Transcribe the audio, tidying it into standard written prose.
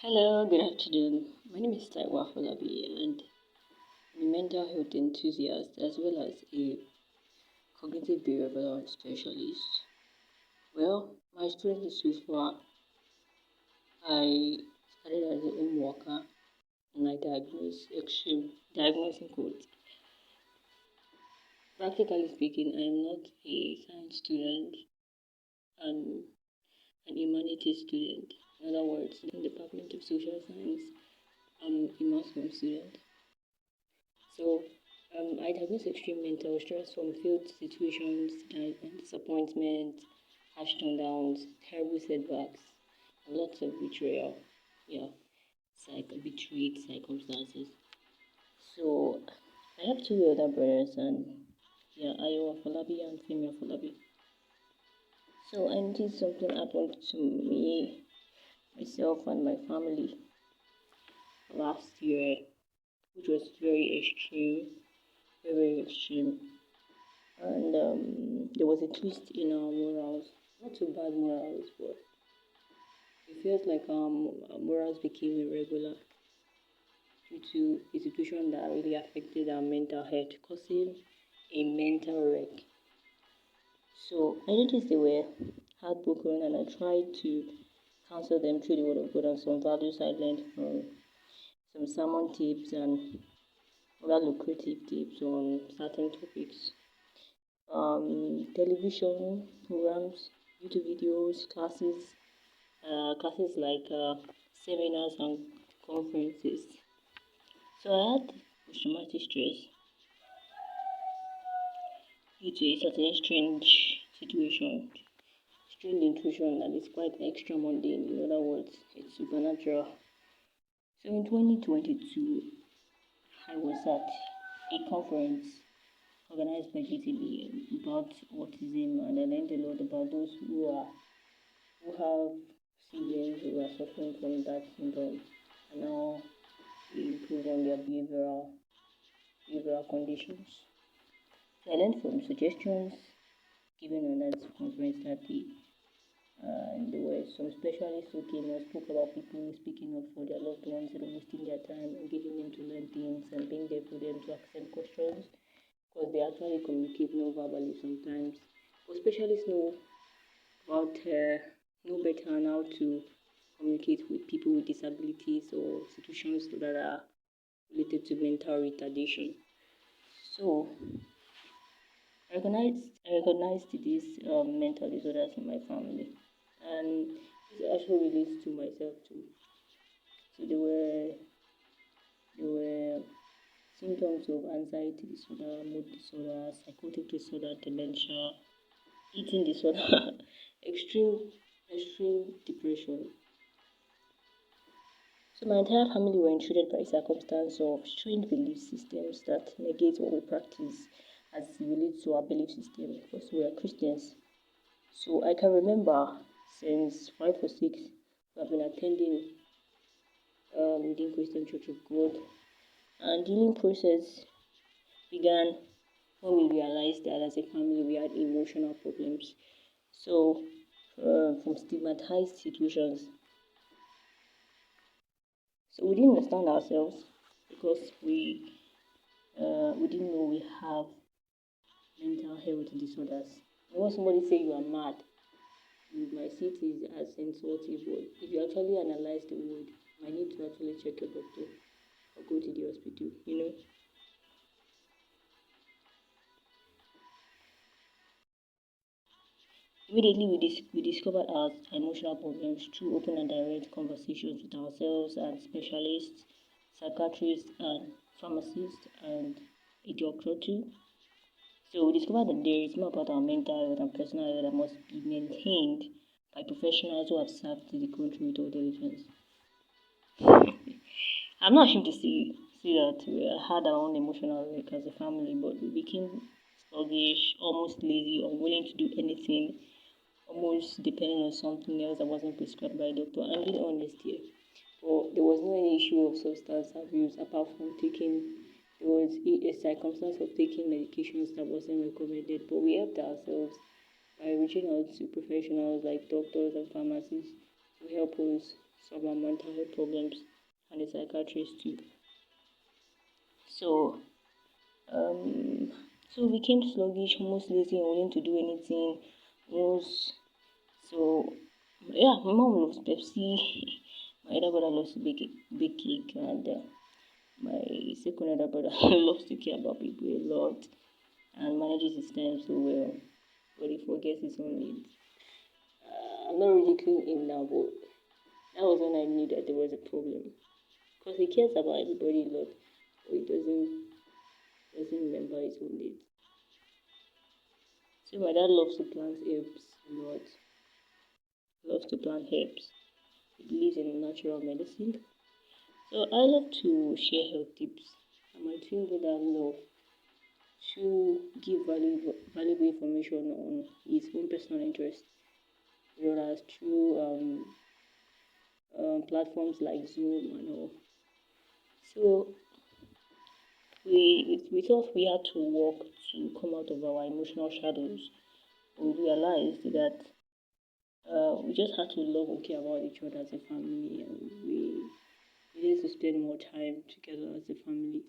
Hello, good afternoon. My name is Taiwa Folabi, and I'm a mental health enthusiast as well as a cognitive behavioral specialist. Well, my experience so far, I started as a home worker and I diagnosing quote. Practically speaking, I am not a science student and an humanities student. In other words, in the Department of Social Science, I'm a mass comm student. So I diagnose extreme mental stress from failed situations, disappointment, harsh downs, terrible setbacks, and lots of betrayal. Yeah, betrayed circumstances. So I have two elder brothers, and yeah, Ayo Folabi and Femi Folabi. So I noticed something happened to me, myself, and my family last year, which was very extreme, very extreme. And there was a twist in our morals. Not too bad morals, but it feels like morals became irregular due to a situation that really affected our mental health, causing a mental wreck. So I noticed they were heartbroken, and I tried to counsel them through the Word of God and some values I learned from some sermon tips and other lucrative tips on certain topics. Television programs, YouTube videos, classes like seminars and conferences. So I had post-traumatic stress due to a certain strange intrusion that is quite extra mundane. In other words, it's supernatural. So in 2022, I was at a conference organized by GTB about autism, and I learned a lot about those who have siblings who are suffering from that syndrome, and now improve on their behavioral conditions. So I learned from suggestions given on that conference that day. And there were some specialists who came and spoke about people speaking up for their loved ones and wasting their time and giving them to learn things and being there for them to ask them questions because they actually communicate non-verbally sometimes. But specialists know better on how to communicate with people with disabilities or situations that are related to mental retardation. So I recognized these mental disorders in my family, and this also relates to myself too. So there were symptoms of anxiety disorder, mood disorder, psychotic disorder, dementia, eating disorder, extreme depression. So my entire family were intruded by a circumstance of strange belief systems that negate what we practice as it relates to our belief system because we are Christians. So I can remember since 5 or 6 we have been attending Redeemed Christian Church of God, and the healing process began when we realized that as a family we had emotional problems. So from stigmatized situations, so we didn't understand ourselves because we didn't know we have mental health disorders. And when somebody say you are mad, you might see it as insulting, but if you actually analyze the word, you might need to actually check your doctor or go to the hospital. Immediately, we discovered our emotional problems through open and direct conversations with ourselves and specialists, psychiatrists, and pharmacists, and a doctor too. So we discovered that there is more about our mental health and personal health that must be maintained by professionals who have served the country with all diligence. I'm not ashamed to see that we had our own emotional wreck as a family, but we became sluggish, almost lazy, unwilling to do anything, almost depending on something else that wasn't prescribed by a doctor. I'm being honest here. But there was no any issue of substance abuse apart from there was a circumstance of taking medications that wasn't recommended. But we helped ourselves by reaching out to professionals like doctors and pharmacists to help us solve our mental health problems, and a psychiatrist too. So, um, so we became sluggish, almost lazy, and willing to do anything. Was so yeah. My mom loves Pepsi. My elder brother loves to bake cake, and my second elder brother loves to care about people a lot and manages his time so well, but he forgets his own needs. I'm not ridiculing him now, but that was when I knew that there was a problem. Because he cares about everybody a lot, but he doesn't remember his own needs. So my dad loves to plant herbs a lot. Loves to plant herbs. He believes in natural medicine. So I love to share health tips. And my twin brother love to give valuable information on his own personal interest, whereas through platforms like Zoom and all. So we thought we had to work to come out of our emotional shadows. We realized that we just had to love and care about each other as a family, and we needed to spend more time together as a family.